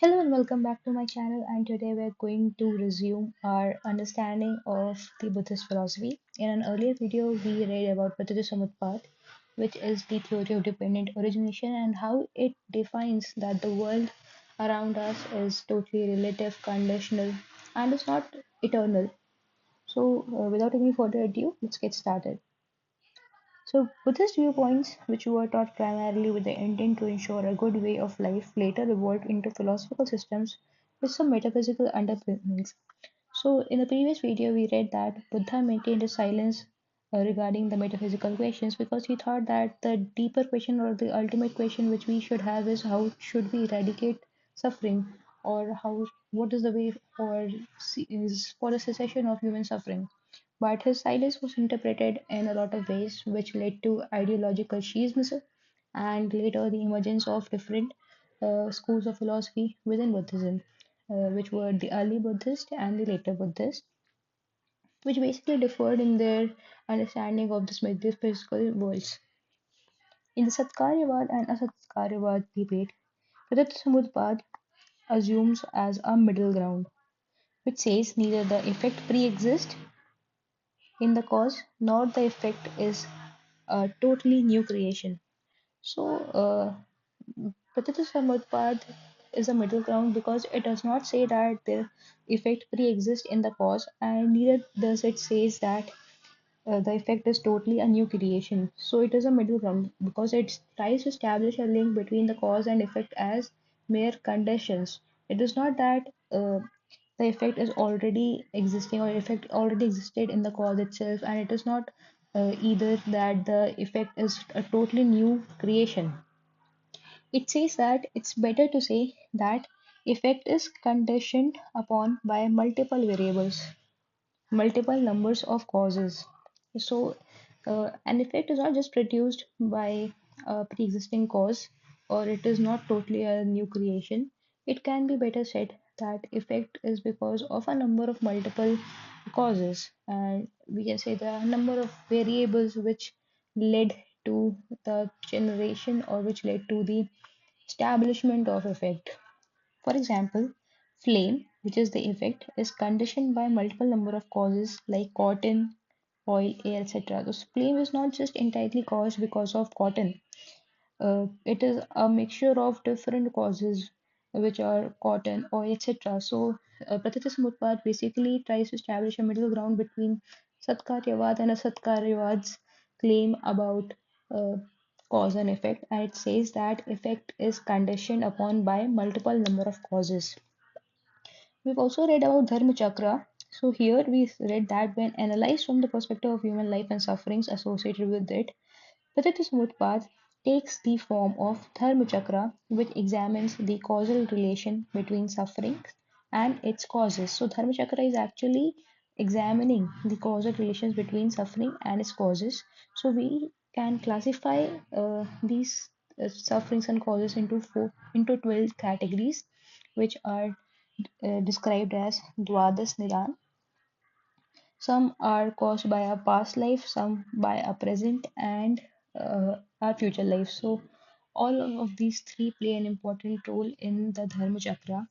Hello and welcome back to my channel. And today we're going to resume our understanding of the Buddhist philosophy. In an earlier video, we read about Paticca, which is the theory of dependent origination and how it defines that the world around us is totally relative, conditional, and is not eternal. So, without any further ado, let's get started. So, Buddhist viewpoints, which were taught primarily with the intent to ensure a good way of life, later evolved into philosophical systems with some metaphysical underpinnings. So, in the previous video, we read that Buddha maintained a silence regarding the metaphysical questions because he thought that the deeper question or the ultimate question which we should have is how should we eradicate suffering, or what is the way for the cessation of human suffering. But his silence was interpreted in a lot of ways, which led to ideological schisms and later the emergence of different schools of philosophy within Buddhism, which were the early Buddhist and the later Buddhist, which basically differed in their understanding of the metaphysical worlds. In the Satkaryavad and Asatkaryavad debate, Pratitsamutpad assumes as a middle ground, which says neither the effect pre-exists in the cause nor the effect is a totally new creation. So, Pratitya is a middle ground because it does not say that the effect pre-exists in the cause, and neither does it say that the effect is totally a new creation. So it is a middle ground because it tries to establish a link between the cause and effect as mere conditions. It is not that the effect is already existing or effect already existed in the cause itself, and it is not either that the effect is a totally new creation. It says that it's better to say that effect is conditioned upon by multiple variables, multiple numbers of causes. So, an effect is not just produced by a pre-existing cause, or it is not totally a new creation. It can be better said that effect is because of a number of multiple causes, and we can say there are a number of variables which led to the generation or which led to the establishment of effect. For example, flame, which is the effect, is conditioned by multiple number of causes like cotton, oil, air, etc. So flame is not just entirely caused because of cotton. It is a mixture of different causes which are cotton, oil, etc. So Pratitya basically tries to establish a middle ground between Satkaryavad and Asatkaryavad's claim about uh, cause and effect, and it says that effect is conditioned upon by multiple number of causes. We've also read about Dharmachakra. So here we read that when analyzed from the perspective of human life and sufferings associated with it, Pratitya takes the form of Dharmachakra, which examines the causal relation between sufferings and its causes. So Dharmachakra is actually examining the causal relations between suffering and its causes. So we can classify these sufferings and causes into 12 categories, which are described as Dwadas Nidan. Some are caused by our past life, some by our present, and our future life. So, all of these three play an important role in the Dharma Chakra.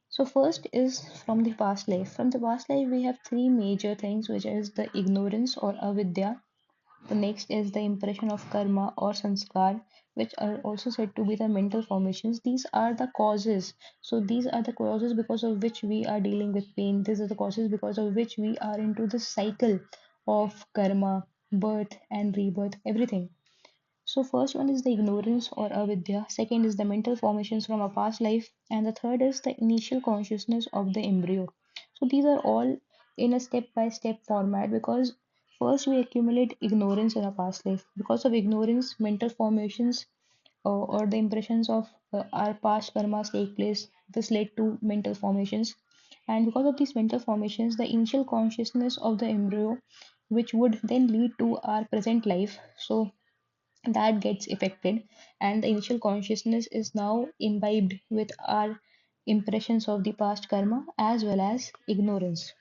So, first is from the past life. From the past life, we have three major things, which is the ignorance or avidya. The next is the impression of karma or sanskar, which are also said to be the mental formations. These are the causes. So these are the causes because of which we are dealing with pain. These are the causes because of which we are into the cycle of karma, birth and rebirth, everything. So first one is the ignorance or avidya, second is the mental formations from a past life, and the third is the initial consciousness of the embryo. So these are all in a step by step format because first we accumulate ignorance in a past life. Because of ignorance, mental formations or the impressions of our past karmas take place. This led to mental formations. And because of these mental formations, the initial consciousness of the embryo, which would then lead to our present life. So that gets affected, and the initial consciousness is now imbibed with our impressions of the past karma as well as ignorance.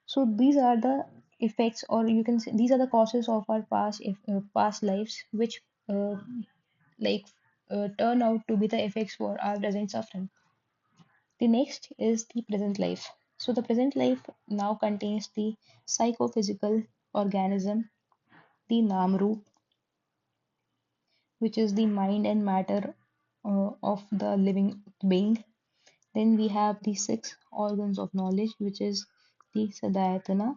So these are the effects, or you can say these are the causes of our past lives, which uh, like turn out to be the effects for our present suffering. The next is the present life. So the present life now contains the psychophysical organism, the namru, which is the mind and matter of the living being. Then we have the six organs of knowledge, which is the sadayatana,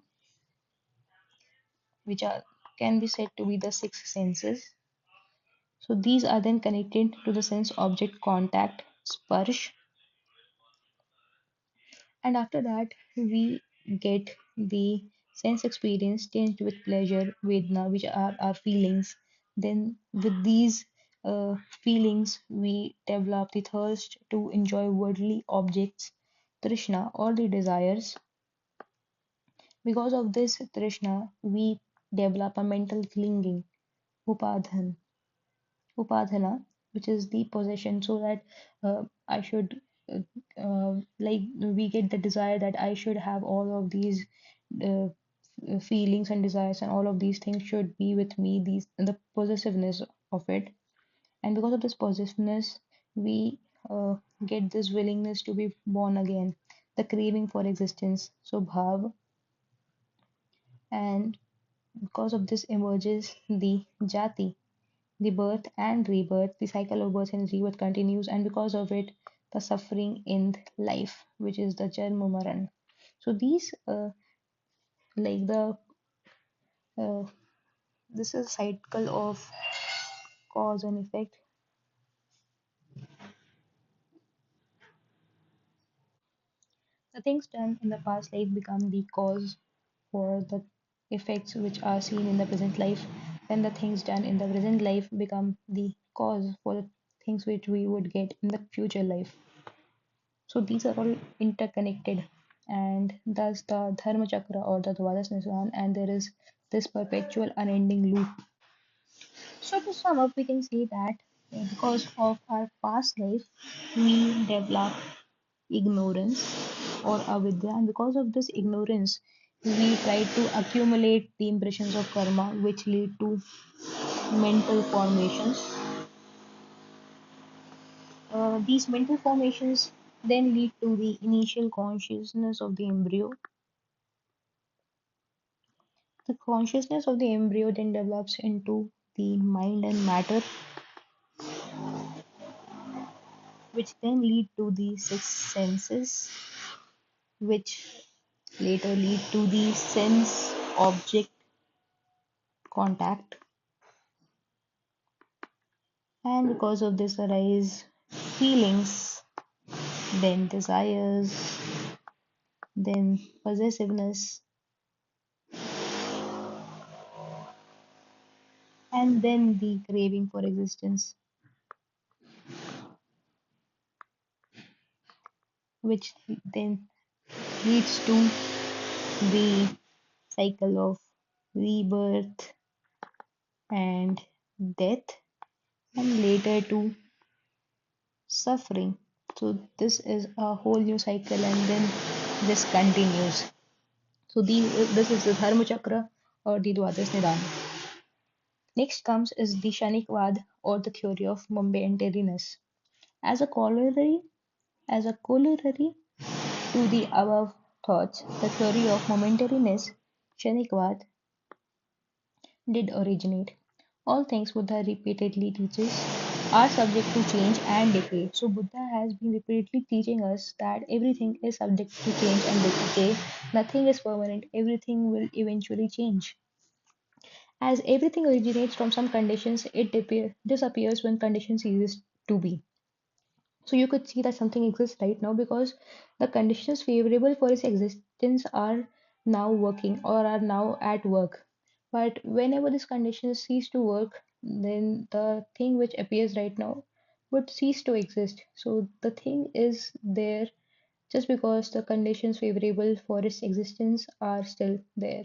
which are can be said to be the six senses. So these are then connected to the sense object contact, sparsh, and after that we get the sense experience tinged with pleasure, vedana, which are our feelings. Then with these feelings, we develop the thirst to enjoy worldly objects, trishna, or the desires. Because of this trishna, we develop a mental clinging, upadhan, upadhana, which is the possession, so that I should, like, we get the desire that I should have all of these uh, feelings and desires, and all of these things should be with me, these, the possessiveness of it. And because of this possessiveness, we get this willingness to be born again, the craving for existence, so bhav, and because of this emerges the jati, the birth and rebirth, the cycle of birth and rebirth continues, and because of it, the suffering in life, which is the Janma Maran. So these, like the, uh, this is a cycle of cause and effect. The things done in the past life become the cause for the effects which are seen in the present life. Then the things done in the present life become the cause for the things which we would get in the future life. So these are all interconnected, and thus the Dharmachakra or the Dwadas Nisan, and there is this perpetual unending loop. So to sum up, we can say that because of our past life, we develop ignorance or avidya, and because of this ignorance, we try to accumulate the impressions of karma, which lead to mental formations. These mental formations then lead to the initial consciousness of the embryo. The consciousness of the embryo then develops into the mind and matter, which then lead to the six senses, which later lead to the sense object contact. And because of this arise feelings, then desires, then possessiveness, and then the craving for existence, which then leads to the cycle of rebirth and death, and later to suffering. So this is a whole new cycle, and then this continues. So this is the Dharma Chakra or the Dwadas Nidana. Next comes is the Kshanikavada or the theory of momentariness. As a corollary, as a corollary to the above thoughts, the theory of momentariness, Kshanikavada, did originate. All things Buddha repeatedly teaches are subject to change and decay. So Buddha has been repeatedly teaching us that everything is subject to change and decay. Nothing is permanent. Everything will eventually change. As everything originates from some conditions, it disappears when conditions ceases to be. So you could see that something exists right now because the conditions favorable for its existence are now working or are now at work. But whenever these conditions cease to work, then the thing which appears right now would cease to exist. So the thing is there just because the conditions favorable for its existence are still there.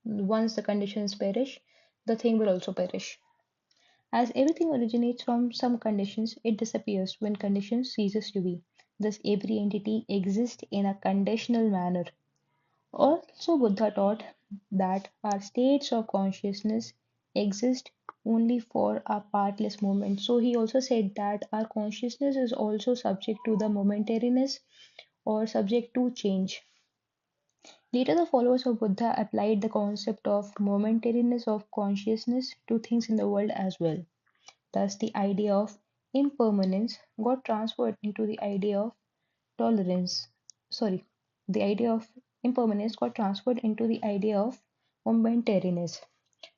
Once the conditions perish, the thing will also perish. As everything originates from some conditions, it disappears when conditions ceases to be. Thus, every entity exists in a conditional manner. Also, Buddha taught that our states of consciousness exist only for a partless moment. So he also said that our consciousness is also subject to the momentariness or subject to change. Later, the followers of Buddha applied the concept of momentariness of consciousness to things in the world as well. Thus, the idea of impermanence got transferred into the idea of tolerance. Sorry, the idea of impermanence got transferred into the idea of momentariness.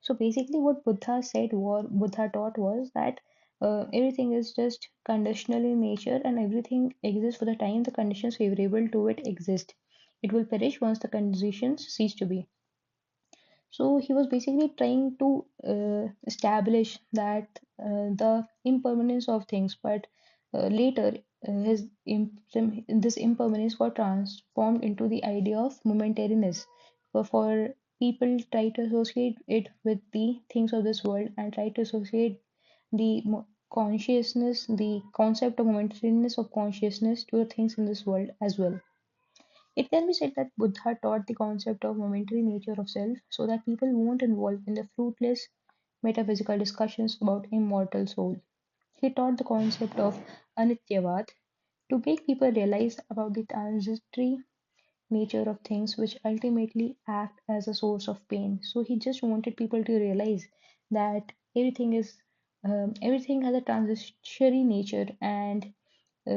So basically, what Buddha taught was that everything is just conditional in nature, and everything exists for the time the conditions favorable to it exist. It will perish once the conditions cease to be. So he was basically trying to establish that the impermanence of things, but later this impermanence got transformed into the idea of momentariness. For people try to associate it with the things of this world and try to associate the consciousness, the concept of momentariness of consciousness to the things in this world as well. It can be said that Buddha taught the concept of momentary nature of self so that people won't involve in the fruitless metaphysical discussions about immortal soul. He taught the concept of Anityavad to make people realize about the transitory nature of things which ultimately act as a source of pain. So he just wanted people to realize that everything has a transitory nature, and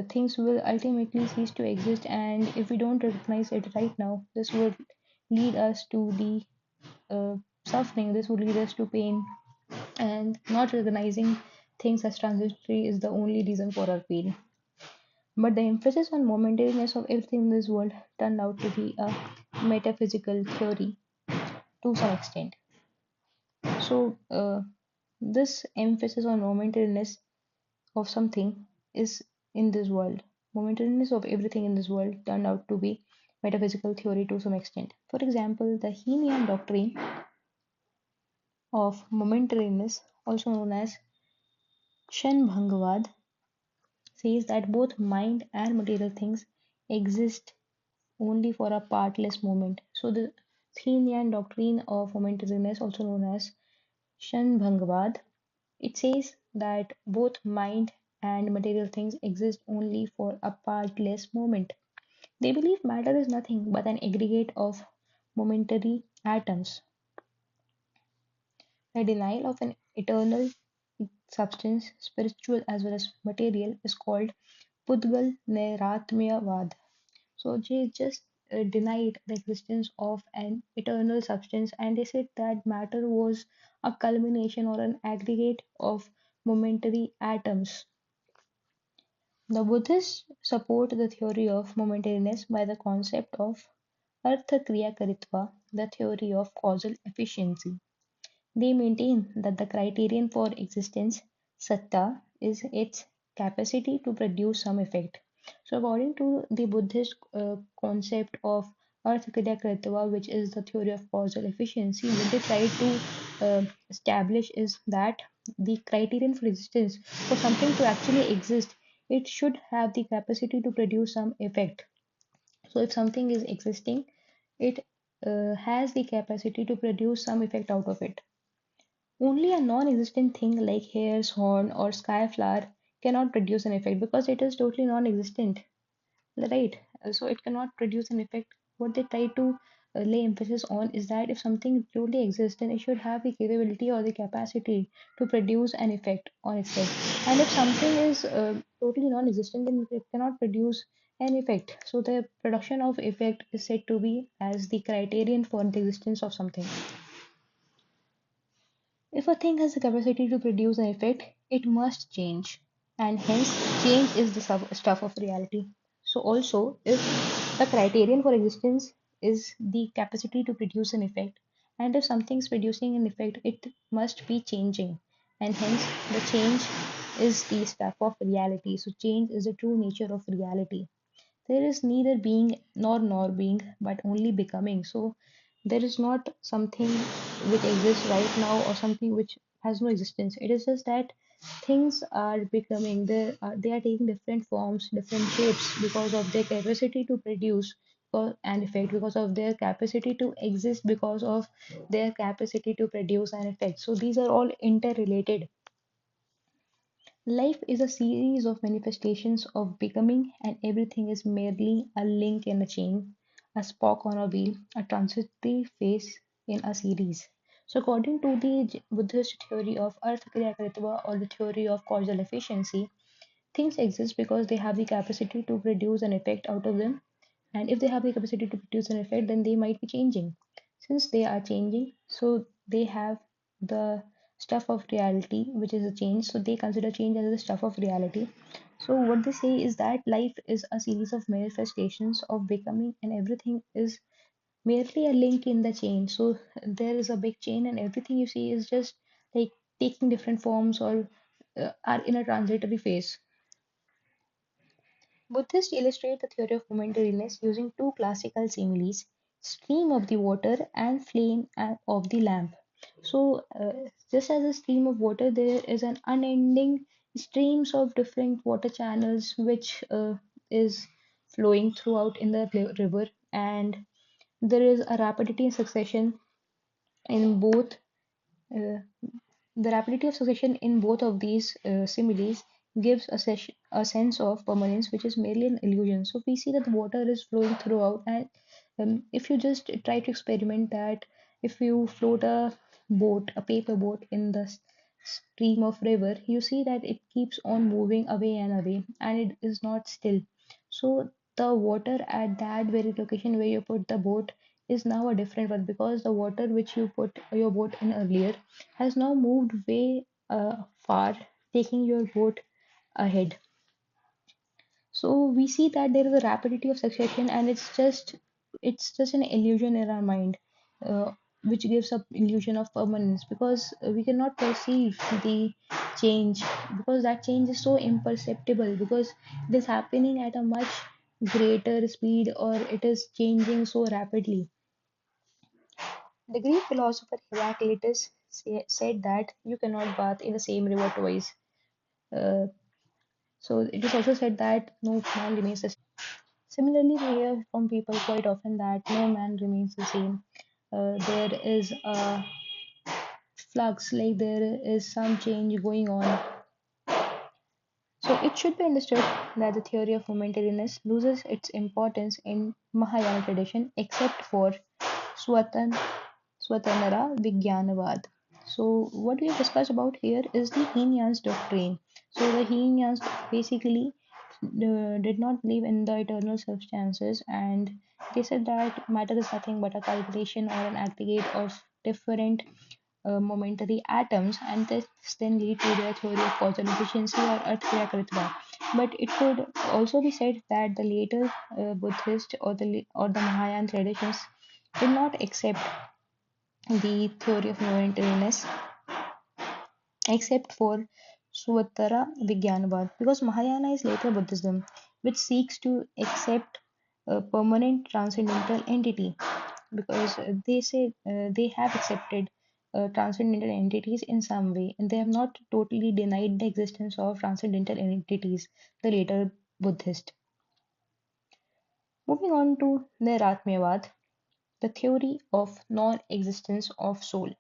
things will ultimately cease to exist. And if we don't recognize it right now, this would lead us to the uh, suffering, this would lead us to pain, and not recognizing things as transitory is the only reason for our pain. But the emphasis on momentariness of everything in this world turned out to be a metaphysical theory to some extent. So, this emphasis on momentariness of something is in this world. Momentariness of everything in this world turned out to be metaphysical theory to some extent. For example, the Henian doctrine of momentariness, also known as Kshanbhangavad, says that both mind and material things exist only for a partless moment. So the Henian doctrine of momentariness, also known as Kshanbhangavad, it says that both mind and material things exist only for a partless moment. They believe matter is nothing but an aggregate of momentary atoms. The denial of an eternal substance, spiritual as well as material, is called Pudgal Nairatmyavada. So they just denied the existence of an eternal substance, and they said that matter was a culmination or an aggregate of momentary atoms. The Buddhists support the theory of momentariness by the concept of Artha Kriya Karitva, the theory of causal efficiency. They maintain that the criterion for existence, satta, is its capacity to produce some effect. So, according to the Buddhist concept of Arthakriya Kritva, which is the theory of causal efficiency, what they try to establish is that the criterion for existence, for something to actually exist, it should have the capacity to produce some effect. So, if something is existing, it has the capacity to produce some effect out of it. Only a non-existent thing like hare's horn or sky flower cannot produce an effect because it is totally non-existent, right? So it cannot produce an effect. What they try to lay emphasis on is that if something truly exists, then it should have the capability or the capacity to produce an effect on itself. And if something is totally non-existent, then it cannot produce an effect. So the production of effect is said to be as the criterion for the existence of something. If a thing has the capacity to produce an effect, it must change, and hence change is the stuff of reality. So, also, if the criterion for existence is the capacity to produce an effect, and if something is producing an effect, it must be changing, and hence the change is the stuff of reality. So, change is the true nature of reality. There is neither being nor being, but only becoming. So there is not something which exists right now or something which has no existence. It is just that things are becoming, they are taking different forms, different shapes because of their capacity to produce and effect, because of their capacity to exist, because of their capacity to produce an effect. So these are all interrelated. Life is a series of manifestations of becoming, and everything is merely a link in a chain, a spoke on a wheel, a transitory phase in a series. So, according to the Buddhist theory of Artha Kriya Karitva, or the theory of causal efficiency, things exist because they have the capacity to produce an effect out of them, and if they have the capacity to produce an effect, then they might be changing. Since they are changing, so they have the stuff of reality, which is a change. So they consider change as the stuff of reality. So what they say is that life is a series of manifestations of becoming, and everything is merely a link in the chain. So there is a big chain, and everything you see is just like taking different forms, or are in a transitory phase. Buddhists illustrate the theory of momentariness using two classical similes: stream of the water and flame of the lamp. So, just as a stream of water, there is an unending streams of different water channels which is flowing throughout in the river, and there is a rapidity and succession in both. Uh, the rapidity of succession in both of these similes gives a sense of permanence, which is merely an illusion. So we see that the water is flowing throughout, and if you just try to experiment that, if you float a boat, a paper boat, in the stream of river, you see that it keeps on moving away and away, and it is not still. So the water at that very location where you put the boat is now a different one, because the water which you put your boat in earlier has now moved way far, taking your boat ahead. So we see that there is a rapidity of succession, and it's just an illusion in our mind, uh, which gives a illusion of permanence, because we cannot perceive the change, because that change is so imperceptible, because it is happening at a much greater speed, or it is changing so rapidly. The Greek philosopher Heraclitus said that you cannot bath in the same river twice. Uh, so it is also said that no man remains the same. Similarly, we hear from people quite often that no man remains the same. There is a flux, like there is some change going on. So it should be understood that the theory of momentariness loses its importance in Mahayana tradition, except for Swatan Swatanara Vijnanavad. So what we discuss about here is the Heenan's doctrine. So the Heenans basically did not believe in the eternal substances, and they said that matter is nothing but a calculation or an aggregate of different momentary atoms, and this then lead to their theory of causal efficiency, or Arthya Kritva. But it could also be said that the later Buddhist, or the Mahayan traditions did not accept the theory of momentariness, except for Suvatara Vijnanavad, because Mahayana is later Buddhism, which seeks to accept a permanent transcendental entity, because they say they have accepted transcendental entities in some way, and they have not totally denied the existence of transcendental entities, the later Buddhist. Moving on to Nairatmyavad, the theory of non existence of soul.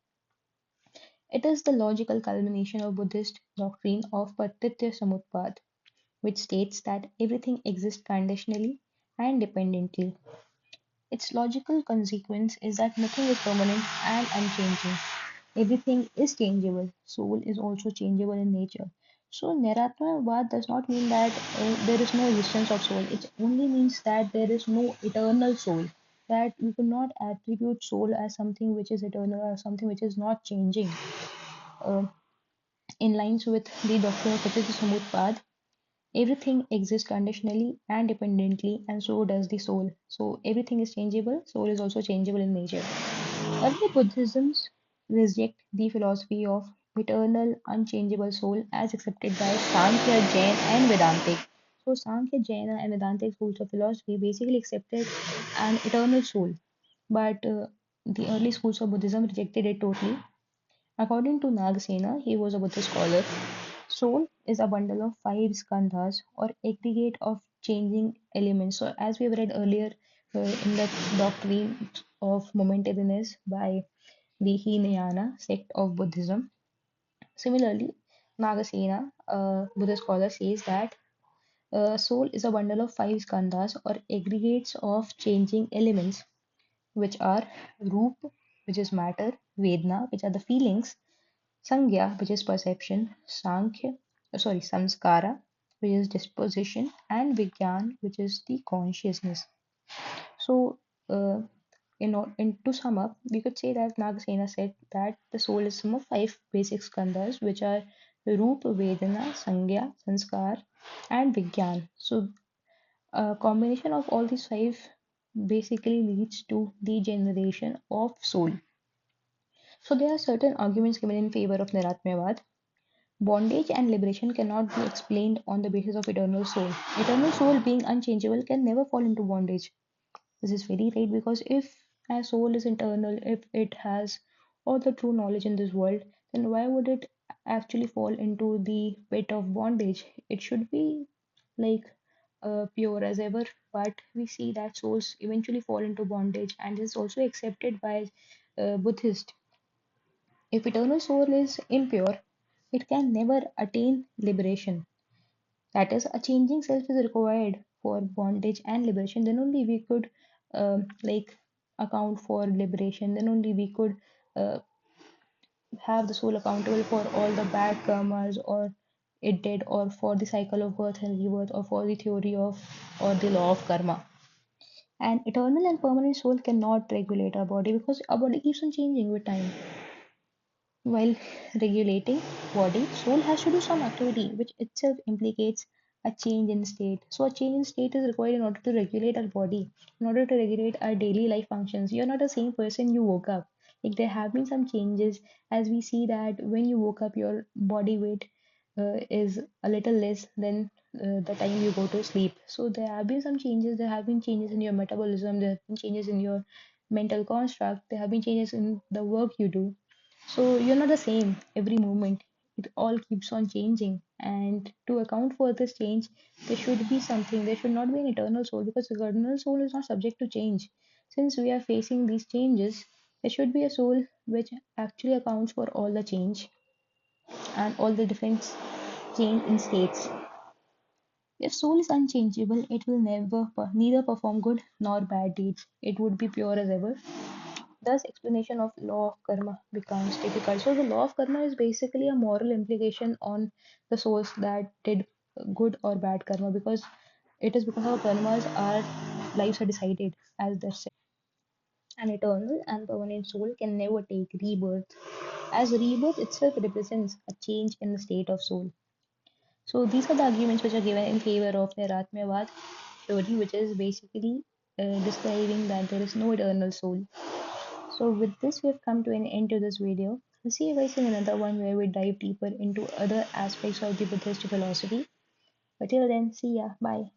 It is the logical culmination of Buddhist doctrine of Pratitya Samutpad, which states that everything exists conditionally and dependently. Its logical consequence is that nothing is permanent and unchanging. Everything is changeable. Soul is also changeable in nature. So, Niratmavad does not mean that there is no existence of soul. It only means that there is no eternal soul. That we could not attribute soul as something which is eternal, or something which is not changing. Uh, in lines with the doctrine of Pratitya Samutpad, everything exists conditionally and dependently, and so does the soul. So everything is changeable, soul is also changeable in nature. Early Buddhisms reject the philosophy of eternal, unchangeable soul as accepted by Sankhya, Jain, and Vedantic. So Sankhya, Jaina, and Vedantic schools of philosophy basically accepted an eternal soul, but the early schools of Buddhism rejected it totally. According to Nagasena, he was a Buddhist scholar, soul is a bundle of five skandhas, or aggregate of changing elements. So, as we have read earlier in the doctrine of momentariness by the Hinayana sect of Buddhism. Similarly, Nagasena, a Buddhist scholar, says that soul is a bundle of five skandhas or aggregates of changing elements, which are Roop, which is matter, Vedna, which are the feelings, Sangya, which is perception, Samskara, which is disposition, and Vigyan, which is the consciousness. So, uh, to sum up, we could say that Nagasena said that the soul is sum of five basic skandhas, which are Roop, Vedana, Sangya, Sanskar, and Vigyan. So, a combination of all these five basically leads to the generation of soul. So, there are certain arguments given in favor of Nairatmyavad. Bondage and liberation cannot be explained on the basis of eternal soul. Eternal soul, being unchangeable, can never fall into bondage. This is very right because if a soul is eternal, if it has all the true knowledge in this world, then why would it actually fall into the pit of bondage? It should be like pure as ever, but we see that souls eventually fall into bondage, and is also accepted by Buddhists. If eternal soul is impure, it can never attain liberation. That is, a changing self is required for bondage and liberation. Then only we could like account for liberation. Then only we could uh, have the soul accountable for all the bad karmas or it did, or for the cycle of birth and rebirth, or for the theory of or the law of karma. An eternal and permanent soul cannot regulate our body because our body keeps on changing with time. While regulating body, soul has to do some activity, which itself implicates a change in state. So a change in state is required in order to regulate our body, in order to regulate our daily life functions. You're not the same person you woke up. Like there have been some changes as we see that when you woke up, your body weight is a little less than the time you go to sleep. So there have been some changes. There have been changes in your metabolism. There have been changes in your mental construct. There have been changes in the work you do, so you're not the same every moment. It all keeps on changing. And to account for this change, there should be something. There should not be an eternal soul because the eternal soul is not subject to change. Since we are facing these changes, there should be a soul which actually accounts for all the change and all the different change in states. If soul is unchangeable, it will neither perform good nor bad deeds. It would be pure as ever. Thus, explanation of law of karma becomes difficult. So, the law of karma is basically a moral implication on the souls that did good or bad karma because it is because of karmas our lives are decided, as they said. An eternal and permanent soul can never take rebirth, as rebirth itself represents a change in the state of soul. So, these are the arguments which are given in favor of Nairatmyavad theory, which is basically describing that there is no eternal soul. So with this, we have come to an end to this video. We'll see you guys in another one where we dive deeper into other aspects of the Buddhist philosophy. But till then, see ya. Bye.